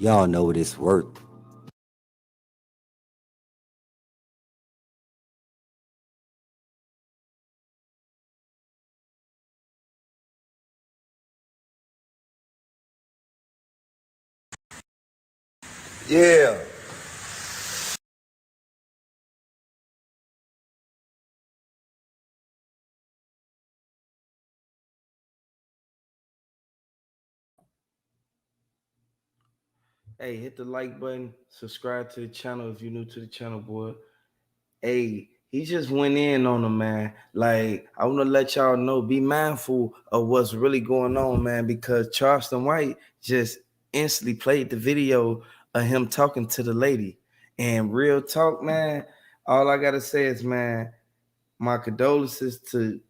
Y'all know what it's worth. Yeah. Hey, hit the like button, subscribe to the channel if you're new to the channel, boy. Hey, he just went in on him, man. Like, I want to let y'all know, be mindful of what's really going on, man, because Charleston White just instantly played the video of him talking to the lady. And real talk, man, all I got to say is, man, my condolences to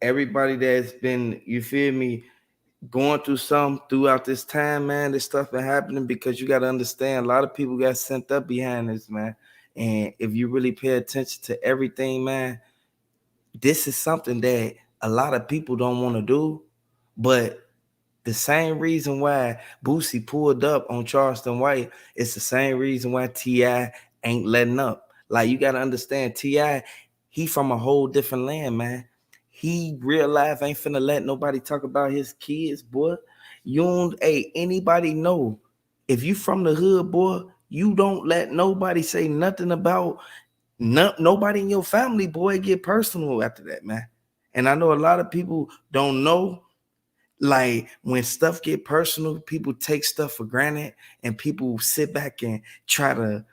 everybody that's been, you feel me, going through something throughout this time, man. This stuff been happening because you got to understand a lot of people got sent up behind this, man. And if you really pay attention to everything, man, this is something that a lot of people don't want to do. But the same reason why Boosie pulled up on Charleston White, it's the same reason why T.I. ain't letting up. Like, you got to understand, T.I., he from a whole different land, man. He real life ain't finna let nobody talk about his kids, boy. You don't, hey, anybody know, if you from the hood, boy, you don't let nobody say nothing about nobody in your family, boy. Get personal after that, man. And I know a lot of people don't know, like, when stuff get personal, people take stuff for granted and people sit back and try to,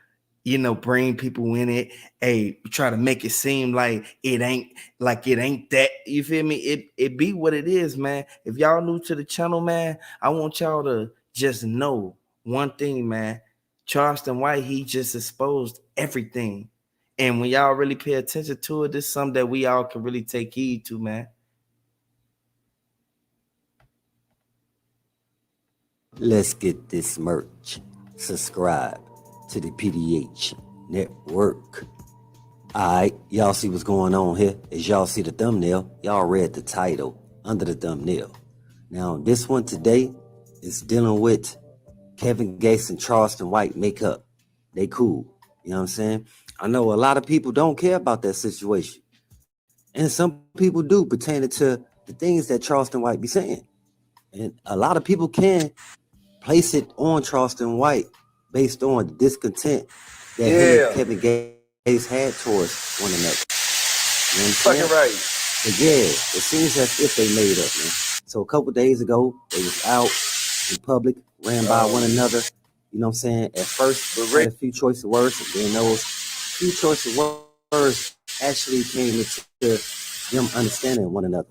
bring people in it. Hey, try to make it seem like it ain't that. You feel me? It be what it is, man. If y'all new to the channel, man, I want y'all to just know one thing, man. Charleston White, he just exposed everything. And when y'all really pay attention to it, this is something that we all can really take heed to, man. Let's get this merch. Subscribe to the PDH Network. Alright, y'all see what's going on here? As y'all see the thumbnail, y'all read the title under the thumbnail. Now, this one today is dealing with Kevin Gates and Charleston White make up. They cool. You know what I'm saying? I know a lot of people don't care about that situation. And some people do pertaining to the things that Charleston White be saying. And a lot of people can place it on Charleston White based on the discontent that him and Yeah. Kevin Gates had towards one another. You understand? Fucking right. But yeah, it seems as if they made up, man. So a couple days ago, they was out in public, ran by one another. You know what I'm saying? At first, had a few choice of words, and then those few choice of words actually came into them understanding one another.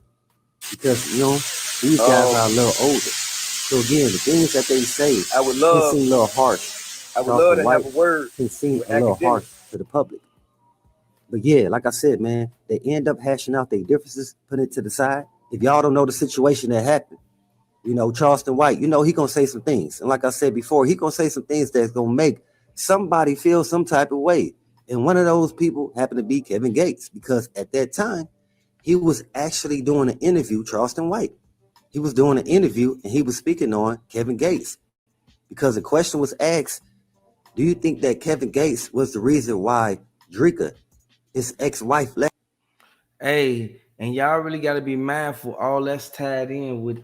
Because, these guys are a little older. So again, the things that they say can seem a little harsh. I would love to have a word Can seem with a little harsh academics. to the public. But yeah, like I said, man, they end up hashing out their differences, putting it to the side. If y'all don't know the situation that happened, Charleston White, he gonna say some things. And like I said before, he gonna say some things that's gonna make somebody feel some type of way. And one of those people happened to be Kevin Gates, because at that time, he was actually doing an interview, Charleston White. He was doing an interview and he was speaking on Kevin Gates. Because the question was asked, do you think that Kevin Gates was the reason why Drika, his ex-wife, left? Hey, and y'all really got to be mindful. All that's tied in with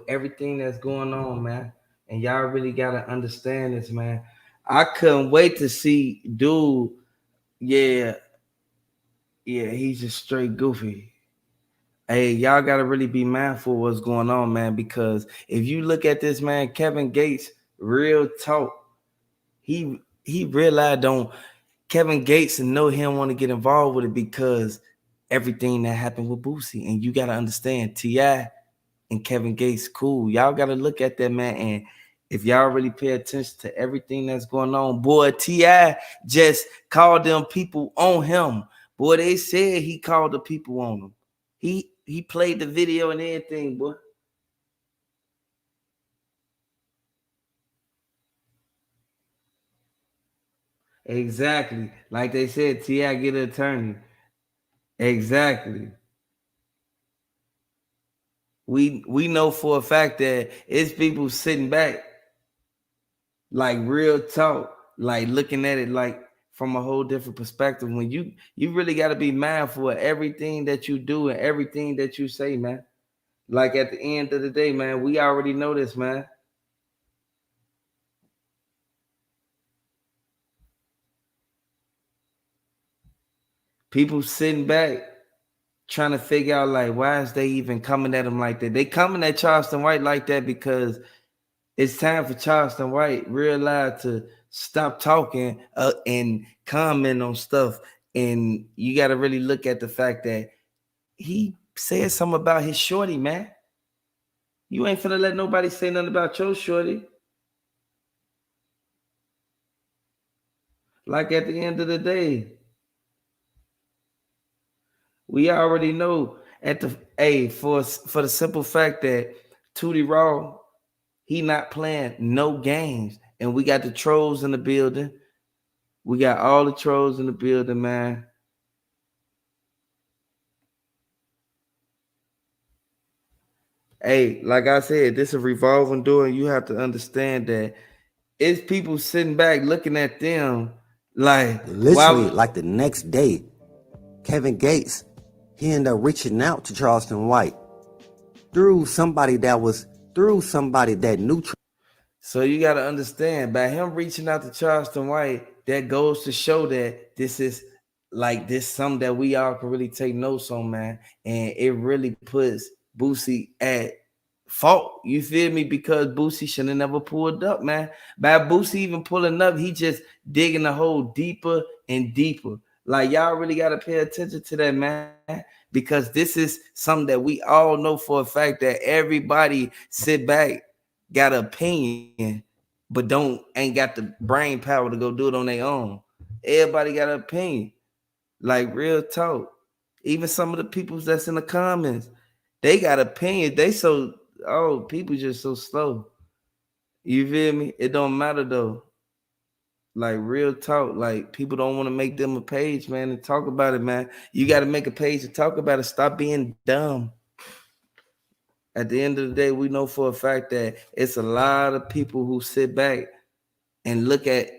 everything that's going on, man. And y'all really got to understand this, man. I couldn't wait to see dude. Yeah, yeah, he's just straight goofy. Hey, y'all got to really be mindful of what's going on, man. Because if you look at this, man, Kevin Gates, real talk, he realized on Kevin Gates and know he don't want to get involved with it because everything that happened with Boosie. And you gotta understand, T.I. and Kevin Gates, cool. Y'all gotta look at that, man. And if y'all really pay attention to everything that's going on, boy, T.I. just called them people on him. Boy, they said he called the people on him. He played the video and everything, boy. Exactly. Like they said, T.I. get an attorney. Exactly. We know for a fact that it's people sitting back. Like real talk, like looking at it like from a whole different perspective. When you really got to be mindful of everything that you do and everything that you say, man. Like at the end of the day, man, we already know this, man. People sitting back trying to figure out like why is they even coming at him like that? They coming at Charleston White like that because it's time for Charleston White realize to stop talking and comment on stuff. And you got to really look at the fact that he said something about his shorty, man. You ain't finna let nobody say nothing about your shorty. Like at the end of the day, we already know at the for the simple fact that Tootie Raw, he not playing no games. And we got the trolls in the building. We got all the trolls in the building, man. Hey, like I said, this is a revolving door, and you have to understand that it's people sitting back looking at them like Literally, like the next day, Kevin Gates, he ended up reaching out to Charleston White through somebody that knew. So you got to understand, by him reaching out to Charleston White, that goes to show that this is like this something that we all can really take notes on, man. And it really puts Boosie at fault. You feel me? Because Boosie should have never pulled up, man. By Boosie even pulling up, he just digging the hole deeper and deeper. Like y'all really got to pay attention to that, man. Because this is something that we all know for a fact that everybody sit back, got an opinion, but ain't got the brain power to go do it on their own. Everybody got an opinion. Like real talk. Even some of the people that's in the comments, they got opinions. People just so slow. You feel me? It don't matter though. Like real talk. Like people don't want to make them a page, man, and talk about it, man. You got to make a page to talk about it. Stop being dumb. At the end of the day, we know for a fact that it's a lot of people who sit back and look at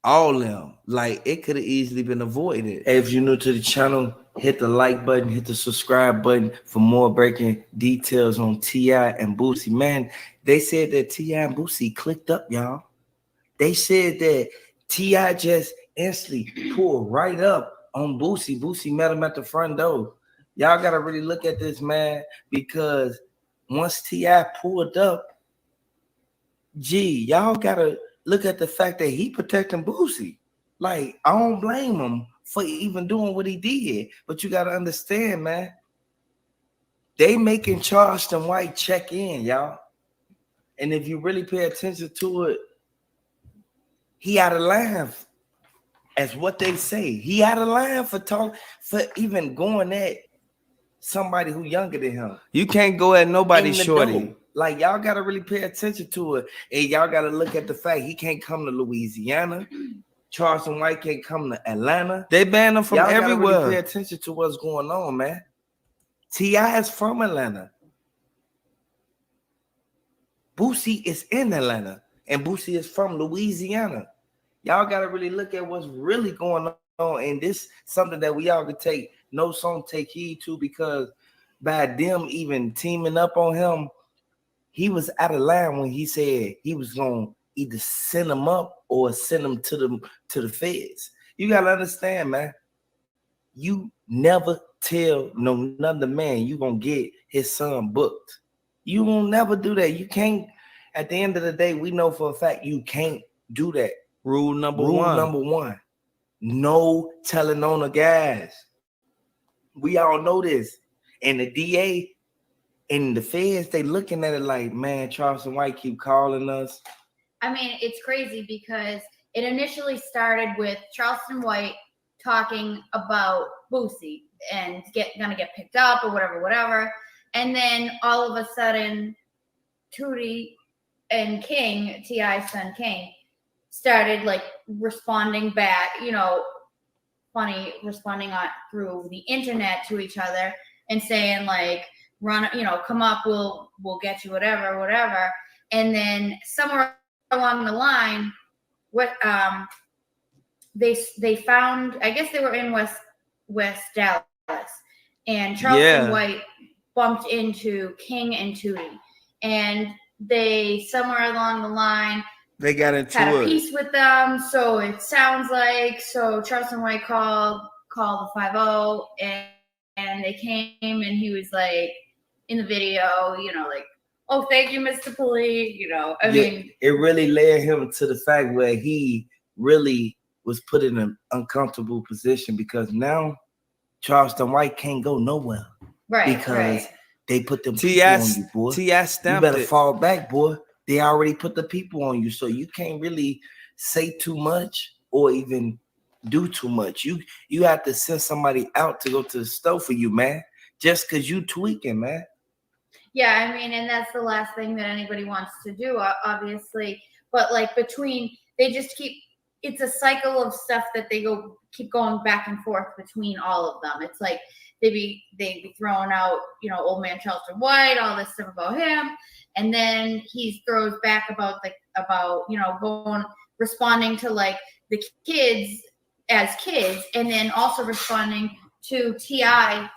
all them like it could have easily been avoided. If you're new to the channel, hit the like button, hit the subscribe button for more breaking details on T.I. and Boosie. Man, they said that T.I. and Boosie clicked up, y'all. They said that T.I. just instantly pulled right up on Boosie. Boosie met him at the front door. Y'all got to really look at this, man, because once T.I. pulled up, y'all got to look at the fact that he protecting Boosie. Like, I don't blame him for even doing what he did. But you got to understand, man, they making Charleston White check in, y'all. And if you really pay attention to it, he out of line as what they say. He out of line for even going at somebody who younger than him. You can't go at nobody shorty. Like y'all gotta really pay attention to it, and y'all gotta look at the fact he can't come to Louisiana. Charleston White can't come to Atlanta. They banned him from everywhere. Gotta really pay attention to what's going on, man. T.I. is from Atlanta. Boosie is in Atlanta, and Boosie is from Louisiana. Y'all gotta really look at what's really going on, and this something that we all could take notes on, take heed to, because by them even teaming up on him, he was out of line when he said he was gonna either send him up or send him to the feds. You gotta understand, man. You never tell another man you gonna get his son booked. You won't never do that. You can't. At the end of the day, we know for a fact you can't do that. Rule number one. No telling on the guys. We all know this. And the DA and the feds, they looking at it like, man, Charleston White keep calling us. I mean, it's crazy because it initially started with Charleston White talking about Boosie and gonna get picked up or whatever. And then all of a sudden, Tootie and King, T.I.'s son King, started like responding back, responding through the internet to each other and saying like, run, come up, we'll get you, whatever. And then somewhere along the line, what they found, I guess they were in West Dallas, and Charleston White bumped into King and Tootie, and they somewhere along the line they got into had a piece with them. So it sounds like Charleston White called the 5-0, and they came, and he was like in the video, like, oh, thank you, Mr. Police. I mean, it really led him to the fact where he really was put in an uncomfortable position, because now Charleston White can't go nowhere. Right. Because they put the people on you, boy. T.I. stamped you better fall back, boy. They already put the people on you, so you can't really say too much or even do too much. You have to send somebody out to go to the store for you, man, just because you tweaking, man. Yeah, I mean, and that's the last thing that anybody wants to do, obviously. But like they just keep, it's a cycle of stuff that they keep going back and forth between all of them. It's like they be throwing out, old man Charleston White, all this stuff about him, and then he throws back about going responding to like the kids as kids, and then also responding to T.I.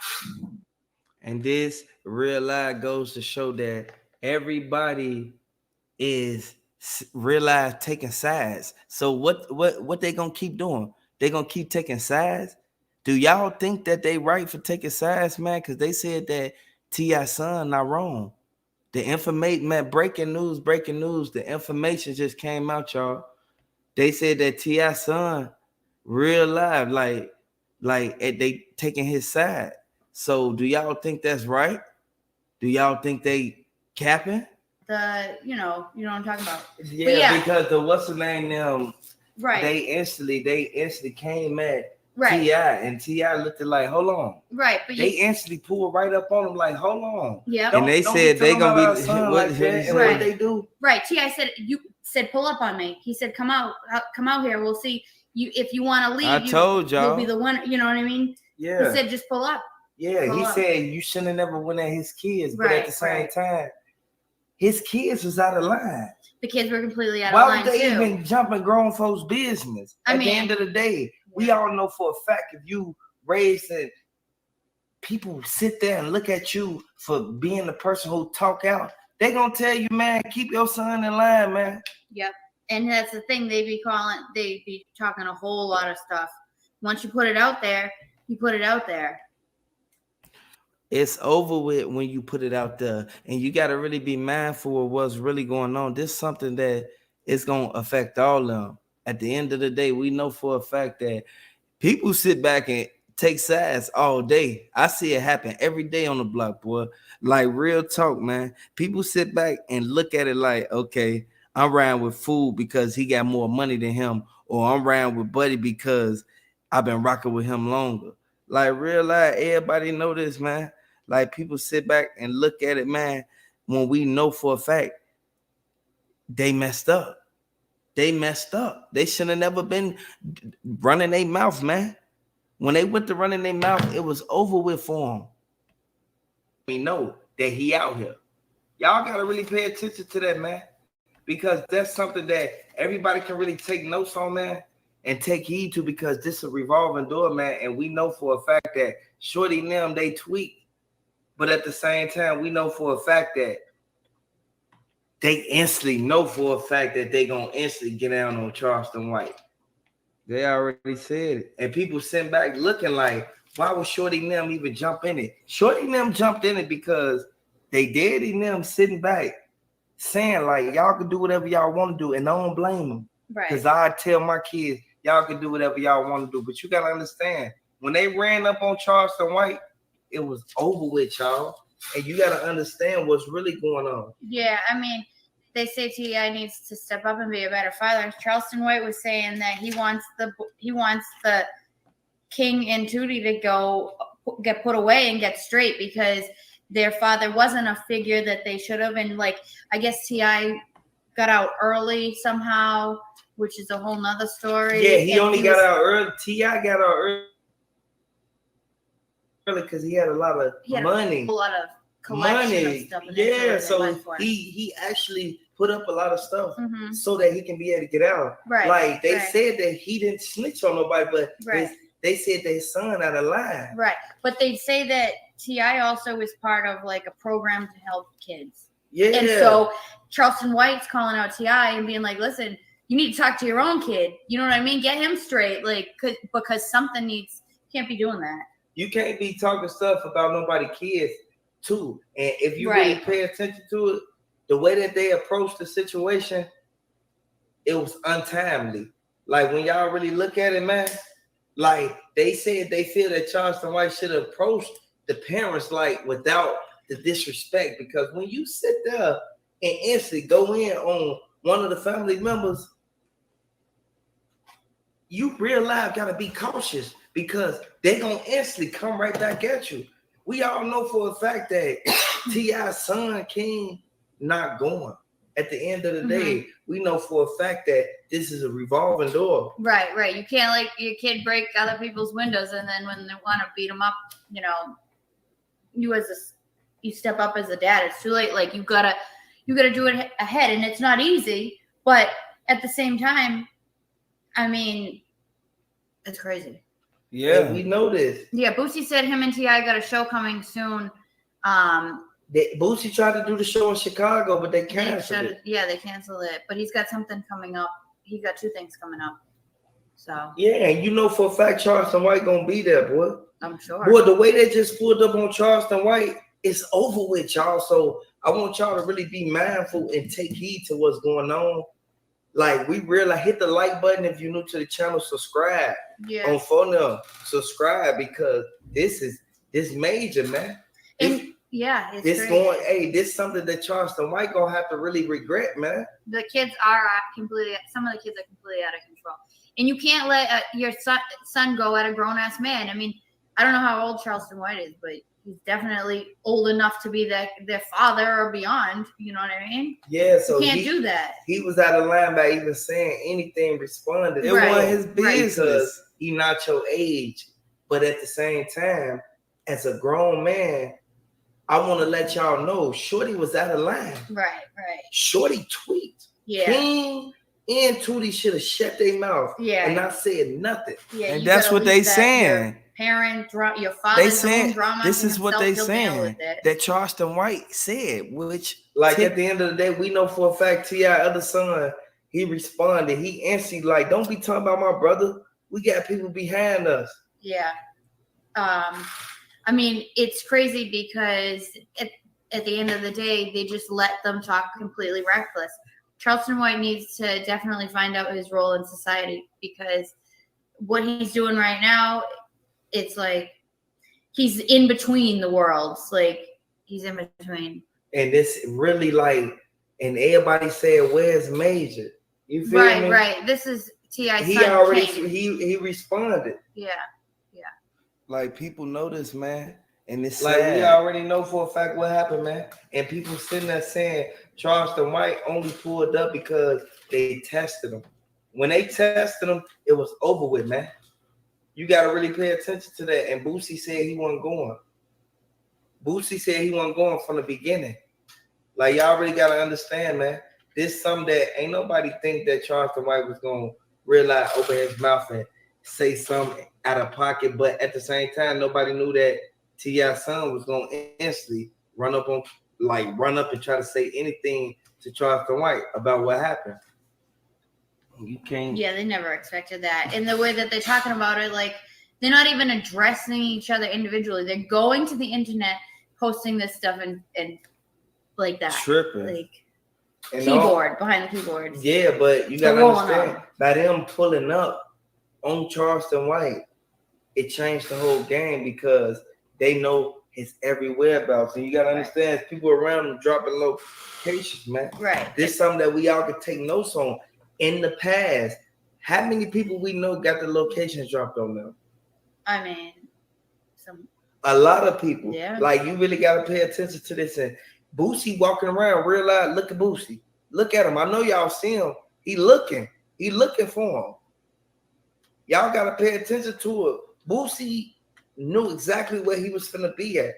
And this real life goes to show that everybody is realize taking sides. So what they gonna keep doing? They gonna keep taking sides? Do y'all think that they right for taking sides, man? Because they said that T.I. son not wrong. The information, man, breaking news. The information just came out, y'all. They said that T.I. son real live, like they taking his side. So do y'all think that's right? Do y'all think they capping? You know what I'm talking about. Yeah, because the what's the name now? Right. They instantly came at T.I. and T.I. looked at like, hold on. Right, but they instantly pulled right up on him like, hold on. Yeah. And they said they gonna be like that. And what they do? Right. T.I. said pull up on me. He said come out here. We'll see you if you want to leave. I told y'all you'll be the one. You know what I mean? Yeah. He said just pull up. Yeah, he said you shouldn't have never went at his kids, but at the same time, his kids was out of line. The kids were completely out of line. Why would they even jump in grown folks' business? At the end of the day, we all know for a fact if you raise it, people sit there and look at you for being the person who talk out, they gonna tell you, man, keep your son in line, man. Yep. And that's the thing, they be talking a whole lot of stuff. Once you put it out there, you put it out there. It's over with when you put it out there, and you got to really be mindful of what's really going on. This is something that is going to affect all of them. At the end of the day, we know for a fact that people sit back and take sides all day. I see it happen every day on the block, boy. Like real talk, man. People sit back and look at it like, okay, I'm riding with Fool because he got more money than him, or I'm riding with Buddy because I've been rocking with him longer. Like real life, everybody know this, man. Like people sit back and look at it, man, when we know for a fact they messed up. They should have never been running their mouth, man. When they went to running their mouth, it was over with for them. We know that he out here. Y'all got to really pay attention to that, man, because that's something that everybody can really take notes on, man, and take heed to, because this is a revolving door, man, and we know for a fact that Shorty and them, they tweak. But at the same time, we know for a fact that they instantly know for a fact that they gonna instantly get down on Charleston White. They already said it. And people sitting back looking like, why would Shorty and them even jump in it? Shorty and them jumped in it because they daddy and them sitting back saying like, y'all can do whatever y'all want to do, and I don't blame them. Right. Because I tell my kids, y'all can do whatever y'all want to do. But you got to understand, when they ran up on Charleston White, it was over with, y'all. And you got to understand what's really going on. Yeah, I mean, they say T.I. needs to step up and be a better father. Charleston White was saying that he wants the King and Tootie to go get put away and get straight, because their father wasn't a figure that they should have. And like, I guess T.I. got out early somehow, which is a whole nother story. Yeah, he only got out early. T.I. got out early because he had a lot of money. A lot of collection of stuff. Yeah, so he actually put up a lot of stuff so that he can be able to get out. Right. Like they said that he didn't snitch on nobody, but they said their son out of line. Right. But they say that T.I. also is part of like a program to help kids. Yeah. And so Charleston White's calling out T.I. and being like, listen, you need to talk to your own kid. You know what I mean? Get him straight. Like, because something can't be doing that. You can't be talking stuff about nobody kids too. And if you really pay attention to it, the way that they approached the situation, it was untimely. Like when y'all really look at it, man, like they said they feel that Charleston White should have approached the parents like without the disrespect, because when you sit there and instantly go in on one of the family members, you real life gotta be cautious because they gonna instantly come right back at you. We all know for a fact that T.I.'s son King not going. At the end of the day, we know for a fact that this is a revolving door. Right. You can't let your kid break other people's windows, and then when they want to beat them up, you know, you step up as a dad. It's too late. Like you gotta do it ahead, and it's not easy. But at the same time, I mean, it's crazy. Yeah, and we know this. Yeah, Boosie said him and T.I. got a show coming soon. Boosie tried to do the show in Chicago, but they canceled it. Yeah, they canceled it. But he's got something coming up. He got 2 things coming up. So yeah, and you know for a fact Charleston White gonna be there, boy. I'm sure. Boy, the way they just pulled up on Charleston White, it's over with, y'all. So I want y'all to really be mindful and take heed to what's going on. Like we really hit the like button if you're new to the channel. Subscribe on phone. Subscribe because this major, man. It's going. Hey, this is something that Charleston White gonna have to really regret, man. The kids are completely. Some of the kids are completely out of control, and you can't let your son go at a grown ass man. I mean, I don't know how old Charleston White is, but he's definitely old enough to be their father or beyond. You know what I mean? Yeah. So you can't do that. He was out of line by even saying anything. Responded. It wasn't his business because he not your age. But at the same time, as a grown man, I want to let y'all know Shorty was out of line. Right. Shorty tweet. Yeah. King and Tootie should have shut their mouth and not said nothing. Yeah, and that's what they saying. Your father's own drama. This is what they saying that Charleston White said, which like at the end of the day, we know for a fact T.I. other son, he responded. He instantly like, don't be talking about my brother. We got people behind us. Yeah. I mean, it's crazy because at the end of the day, they just let them talk completely reckless. Charleston White needs to definitely find out his role in society because what he's doing right now, it's like he's in between the worlds. Like he's in between. And this really like, and everybody said, "Where's Major?" You feel me? Right. This is T.I.'s He son already King. he responded. Yeah. Like people know this, man, and it's like sad. We already know for a fact what happened, man. And people sitting there saying Charleston White only pulled up because they tested him. When they tested him, it was over with, man. You got to really pay attention to that. And Boosie said he wasn't going. Boosie said he wasn't going from the beginning. Like y'all really got to understand, man. This is something that ain't nobody think that Charleston White was gonna realize, open his mouth and say something out of pocket, but at the same time, nobody knew that T.I.'s son was gonna instantly run up and try to say anything to Charleston White about what happened. You can't. Yeah, they never expected that. And the way that they're talking about it, like they're not even addressing each other individually. They're going to the internet, posting this stuff and like that. Tripping. Like behind the keyboard. Yeah, but you gotta understand, by them pulling up on Charleston White, it changed the whole game because they know his every whereabouts. And you gotta understand, people around him dropping locations, man. Right. This is something that we all could take notes on. In the past, how many people we know got the locations dropped on them? I mean, a lot of people. Yeah. Like you really gotta pay attention to this. And Boosie walking around real loud. Look at Boosie. Look at him. I know y'all see him. He looking for him. Y'all gotta pay attention to it. Boosie knew exactly where he was finna be at.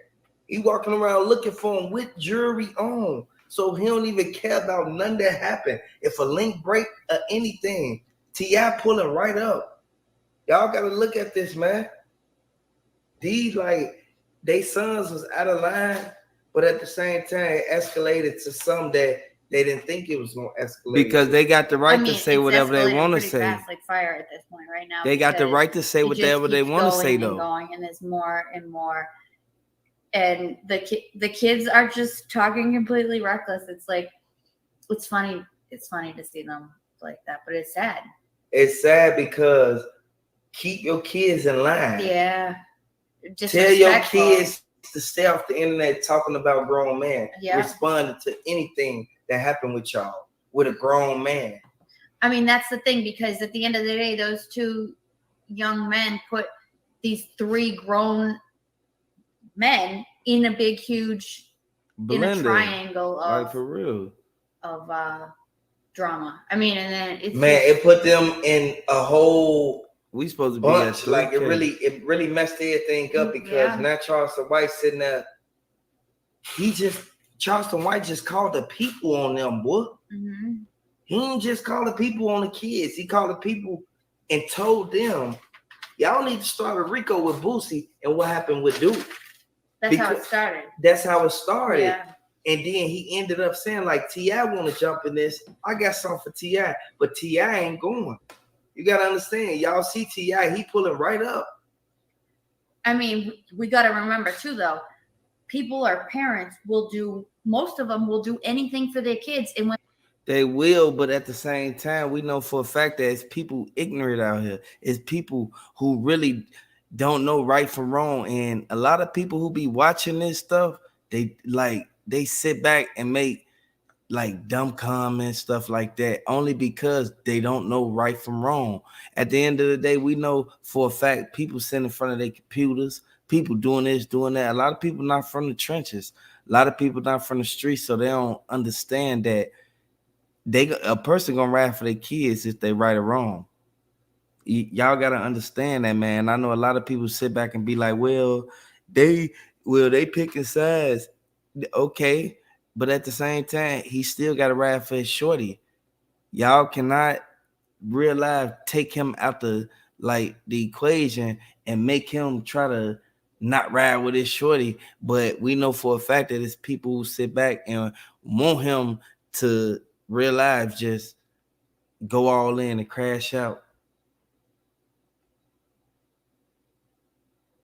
He walking around looking for him with jewelry on. So he don't even care about none that happened. If a link break or anything, T.I. pulling right up. Y'all gotta look at this, man. These they sons was out of line, but at the same time it escalated to some that they didn't think it was gonna escalate. Because they got the right to say whatever they want to say. Fast, like fire at this point right now. They got the right to say whatever they want to say, though. And there's more and more. And the kids are just talking completely reckless. It's like, it's funny. It's funny to see them like that, but it's sad. It's sad because keep your kids in line. Yeah. Tell your kids to stay off the internet talking about grown men. Yeah. Responding to anything that happened with y'all with a grown man. I mean, that's the thing, because at the end of the day, those two young men put these three grown men in a big, huge, in a triangle of, like, for real, of drama. I mean, and then it put them in a whole we supposed to be bunch. Like it really messed everything up, because now Charleston White sitting there. Charleston White just called the people on them, boy. Mm-hmm. He didn't just call the people on the kids. He called the people and told them, y'all need to start a RICO with Boosie. And what happened with Duke? That's how it started. That's how it started. Yeah. And then he ended up saying, like, T.I. want to jump in this. I got something for T.I., but T.I. ain't going. You got to understand. Y'all see T.I., he pulling right up. I mean, we got to remember, too, though, people or parents most of them will do anything for their kids. And when they will, but at the same time, we know for a fact that it's people ignorant out here. It's people who really don't know right from wrong. And a lot of people who be watching this stuff, they sit back and make like dumb comments, stuff like that, only because they don't know right from wrong. At the end of the day, we know for a fact people sit in front of their computers, people doing this, doing that. A lot of people not from the trenches. A lot of people not from the streets, so they don't understand that a person gonna ride for their kids if they right or wrong. Y'all gotta understand that, man. I know a lot of people sit back and be like, well, they picking sides. Okay, but at the same time, he still gotta ride for his shorty. Y'all cannot take him out the equation and make him try to not ride with his shorty. But we know for a fact that it's people who sit back and want him to real life just go all in and crash out.